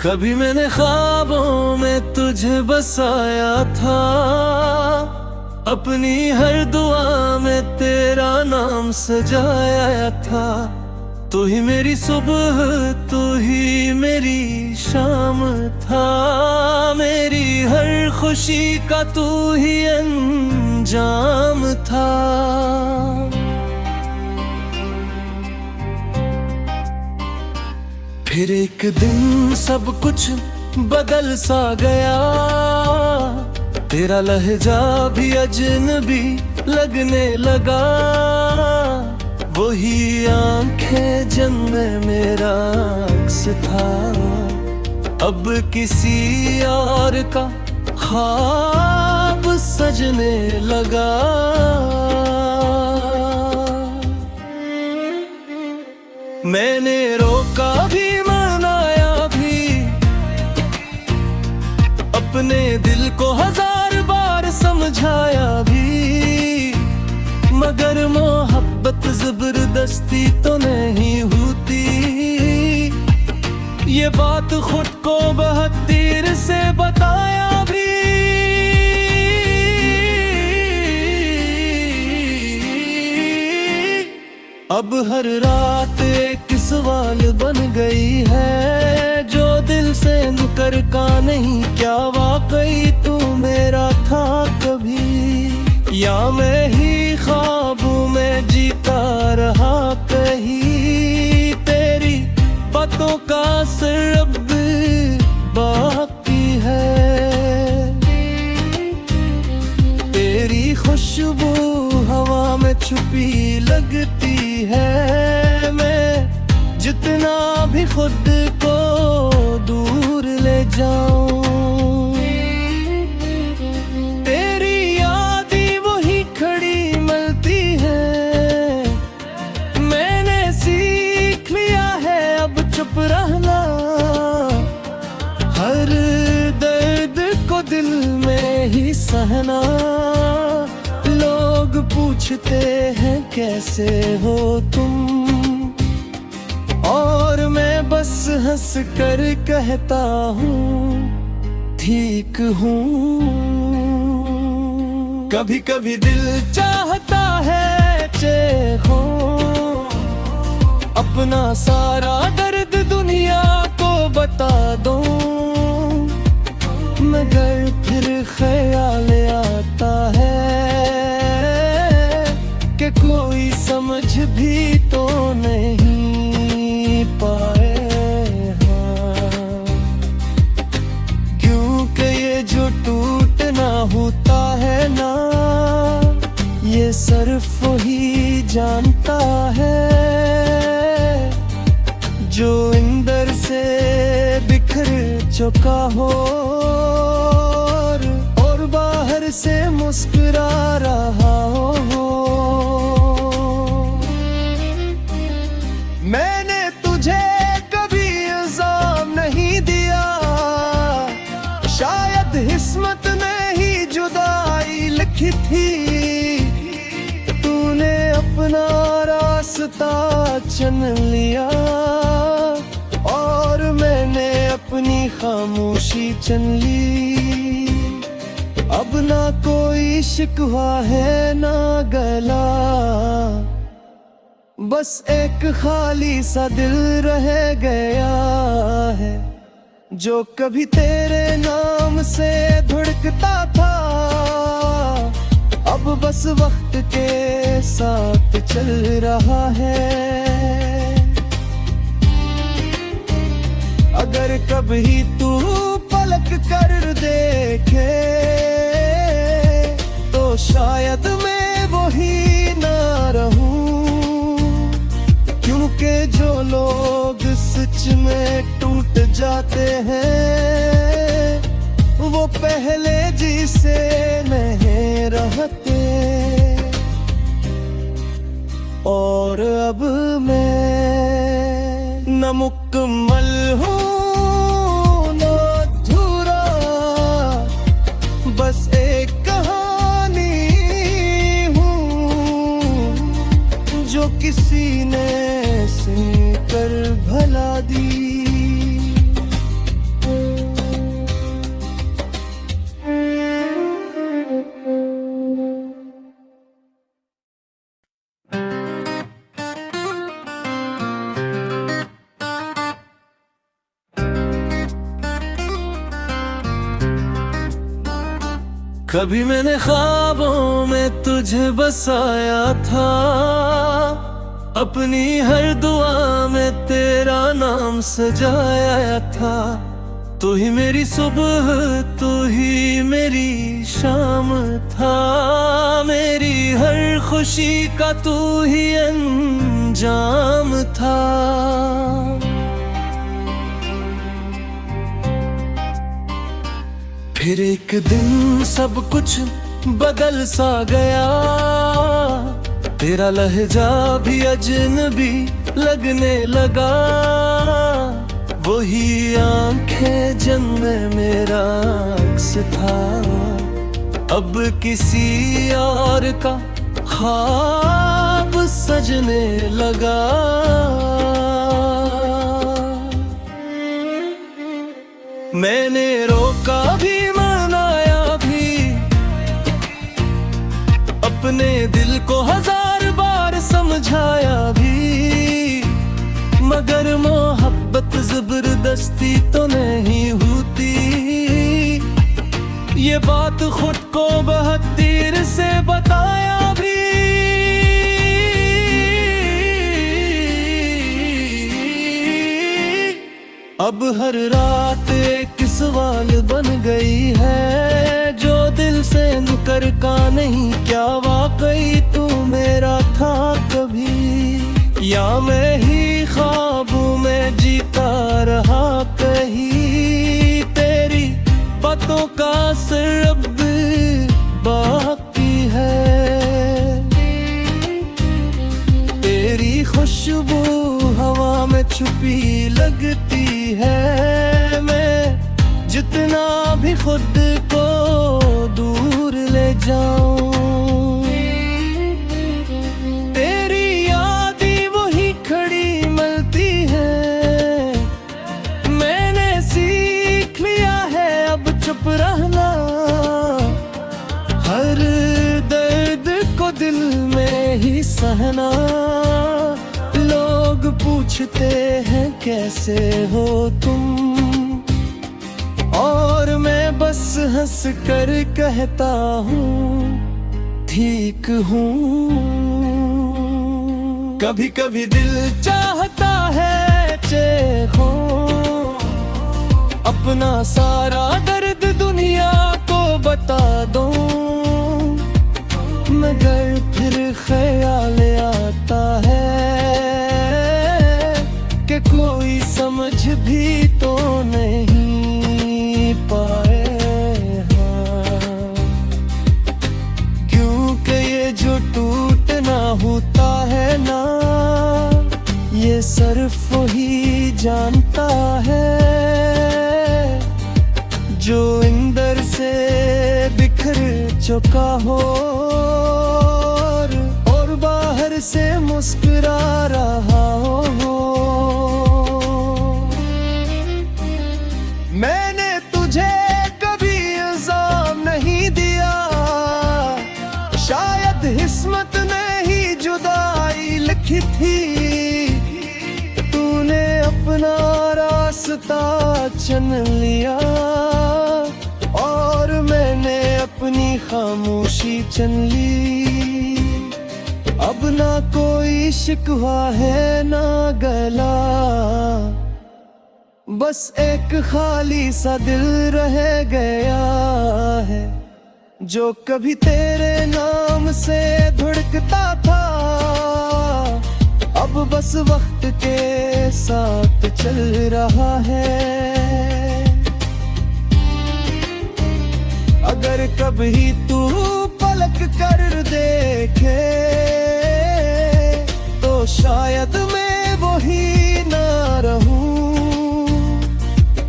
कभी मैंने ख्वाबों में तुझे बसाया था, अपनी हर दुआ में तेरा नाम सजाया था। तू ही मेरी सुबह, तू ही मेरी शाम था, मेरी हर खुशी का तू ही अंजाम था। फिर एक दिन सब कुछ बदल सा गया, तेरा लहजा भी अजनबी लगने लगा। वही आंखें जिनमें मेरा अक्स था, अब किसी और का ख्वाब सजने लगा। मैंने रोका भी मनाया भी, अपने दिल को हजार बार समझाया भी, मगर मोहब्बत जबरदस्ती तो नहीं होती। ये बात खुद को बहुत देर से बताया भी। अब हर रात एक सवाल बन गई है, जो दिल से मुकर का नहीं। क्या वाकई तू मेरा था कभी, या मैं ही ख्वाबों में जीता रहा कहीं। तेरी बातों का असर अब बाकी है, तेरी खुशबू हवा में छुपी लगती है। मैं जितना भी खुद को दूर ले जाऊं, तेरी याद ही वही खड़ी मिलती है। मैंने सीख लिया है अब चुप रहना, हर दर्द को दिल में ही सहना। लोग पूछते हैं कैसे हो तुम, और मैं बस हंस कर कहता हूँ ठीक हूँ। कभी कभी दिल चाहता है चेखूं, अपना सारा दर्द दुनिया को बता दूं, मगर फिर ख्याल आता है कि कोई समझ भी तो नहीं पाए। हाँ, क्योंकि ये जो टूटना होता है ना, ये सिर्फ वही जानता है जो अंदर से बिखर चुका हो और बाहर से मुस्कुरा रहा हो। मैंने तुझे कभी इल्जाम नहीं दिया, शायद किस्मत में ही जुदाई लिखी थी। तूने अपना रास्ता चुन लिया और मैंने अपनी खामोशी चुन ली। अब ना कोई शिकवा है ना गला, बस एक खाली सा दिल रह गया है, जो कभी तेरे नाम से धड़कता था। अब बस वक्त के साथ चल रहा है। अगर कभी तू पलक कर देखे तो शायद मैं वही ना रहूं, क्योंकि जो लोग सच में टूट जाते हैं वो पहले जिसे नहीं रहते। और अब मैं न मुकम्मल हूँ न अधूरा, बस एक कहानी हूँ जो किसी ने सुनकर भला दी। कभी मैंने ख्वाबों में तुझे बसाया था, अपनी हर दुआ में तेरा नाम सजाया था। तू ही मेरी सुबह, तू ही मेरी शाम था, मेरी हर खुशी का तू ही अंजाम था। फिर एक दिन सब कुछ बदल सा गया, तेरा लहजा भी अजनबी लगने लगा। वही आंखें जिनमें मेरा अक्स था, अब किसी और का ख्वाब सजने लगा। मैंने रोका भी मनाया भी, अपने दिल को हजार बार समझाया भी, मगर मोहब्बत जबरदस्ती तो नहीं होती। ये बात खुद को बहुत देर से बताया भी। अब हर रात एक सवाल बन गई है, जो दिल से निकर का नहीं। क्या वाकई तू मेरा था कभी, या मैं ही ख्वाबों में जीता रहा कहीं। तेरी बातों का असर अब बाकी है, तेरी खुशबू हवा में छुपी लगती है। मैं जितना भी खुद को दूर ले जाऊं, तेरी याद ही वही खड़ी मिलती है। मैंने सीख लिया है अब चुप रहना, हर दर्द को दिल में ही सहना। लोग पूछते हैं कैसे हो तुम, और मैं बस हंस कर कहता हूँ ठीक हूँ। कभी कभी दिल चाहता है चेखूं, अपना सारा दर्द दुनिया को बता दूं, मगर फिर ख्याल आता है कि कोई समझ भी तो नहीं पाए। हाँ, क्योंकि ये जो टूटना होता है ना, ये सिर्फ वही जानता है जो अंदर से बिखर चुका हो और बाहर से मुस्कुरा रहा हो। मैंने तुझे कभी इल्जाम नहीं दिया, शायद किस्मत ने ही जुदाई लिखी थी। तूने अपना रास्ता चुन लिया और मैंने अपनी खामोशी चुन ली। अब ना कोई शिकवा है ना गला, बस एक खाली सा दिल रह गया है, जो कभी तेरे नाम से धड़कता था। अब बस वक्त के साथ चल रहा है। अगर कभी तू पलक कर देखे तो शायद मैं वही ना रहूं,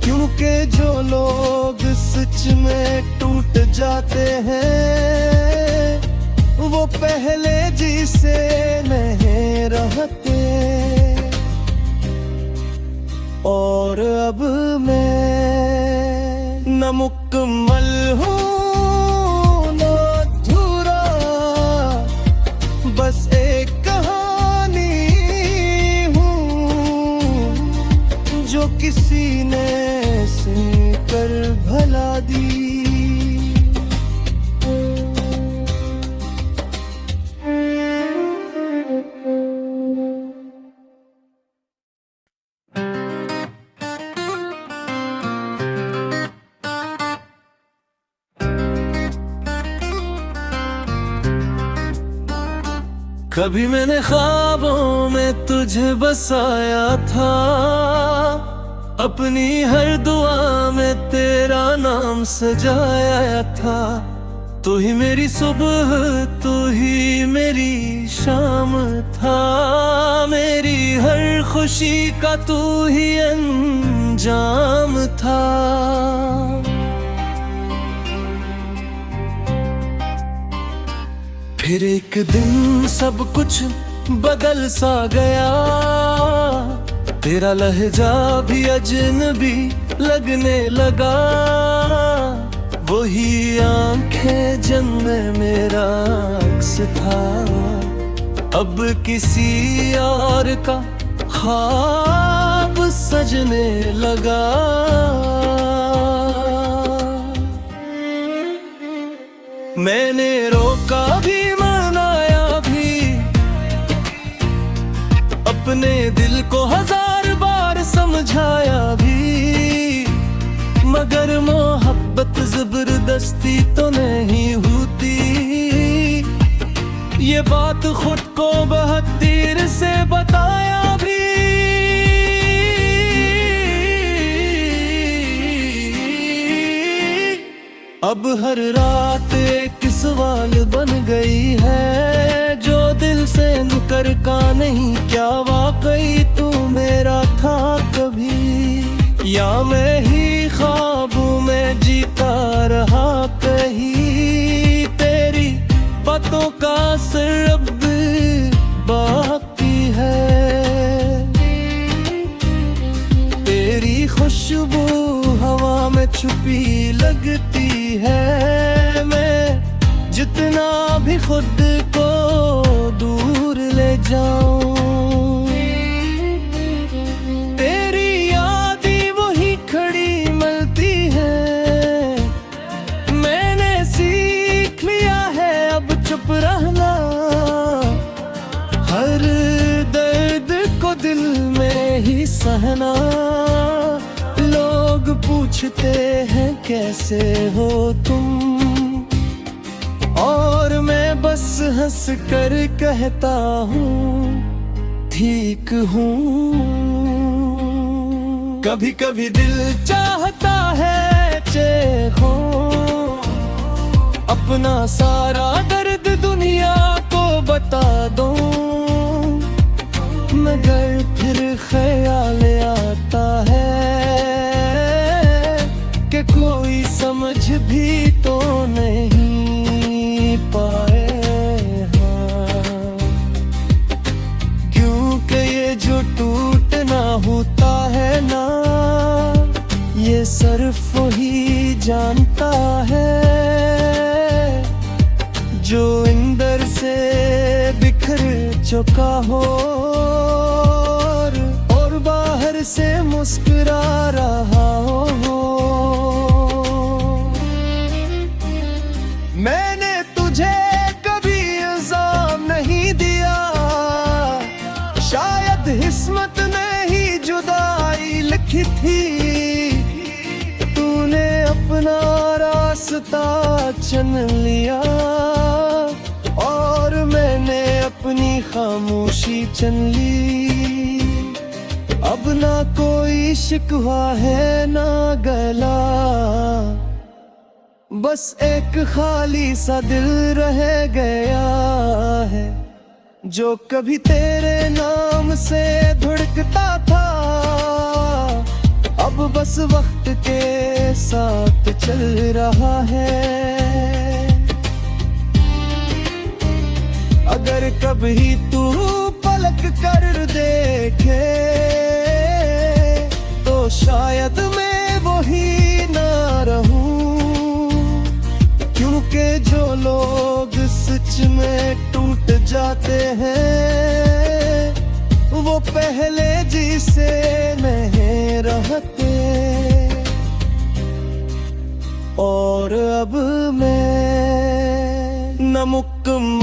क्योंकि जो लोग सच में टूट जाते हैं वो पहले जिसे नहीं रहते। और अब मैं न मुकम्मल हूँ न अधूरा, बस एक कहानी हूँ जो किसी ने सुनकर भला दी। कभी मैंने ख्वाबों में तुझे बसाया था, अपनी हर दुआ में तेरा नाम सजाया था। तू ही मेरी सुबह, तू ही मेरी शाम था, मेरी हर खुशी का तू ही अंजाम था। फिर एक दिन सब कुछ बदल सा गया, तेरा लहजा भी अजनबी लगने लगा। वही आंखें जिनमें मेरा अक्स था, अब किसी और का ख्वाब सजने लगा। मैंने रोका भी मनाया भी, अपने दिल को 1000 बार समझाया भी, मगर मोहब्बत जबरदस्ती तो नहीं होती। ये बात खुद को बहुत देर से बताया भी। अब हर रात एक सवाल बन गई है, जो दिल से निकर का नहीं। क्या वाकई तू मेरा था कभी, या मैं ही ख्वाबों में जीता रहा कहीं। तेरी बातों का असर अब बाकी है, तेरी खुशबू हवा में छुपी लगती है। मैं जितना भी खुद को दूर ले जाऊं, तेरी याद ही वही खड़ी मिलती है। मैंने सीख लिया है अब चुप रहना, हर दर्द को दिल में ही सहना। लोग पूछते हैं कैसे हो तुम, और मैं बस हंस कर कहता हूँ ठीक हूँ। कभी कभी दिल चाहता है चेखो अपना सारा दर्द दुनिया को बता दूं, मगर फिर ख्याल आता है कि कोई समझ भी तो नहीं पाए। हाँ, क्योंकि ये जो टूटना होता है ना, ये सिर्फ वही जानता है जो अंदर से बिखर चुका हो और बाहर से मुस्कुरा रहा हो। मैंने तुझे कभी इल्जाम नहीं दिया, शायद किस्मत ने ही जुदाई लिखी थी। तूने अपना रास्ता चुन लिया और मैंने अपनी खामोशी चुन ली। अब ना कोई शिकवा है ना गला, बस एक खाली सा दिल रह गया है, जो कभी तेरे नाम से धड़कता था। अब बस वक्त के साथ चल रहा है। अगर कभी तू पलक कर देखे तो शायद मैं वही ना रहूं, क्योंकि जो लोग सच में टूट जाते हैं वो पहले जिसे नहीं रहते। और अब मैं न मुकम्मल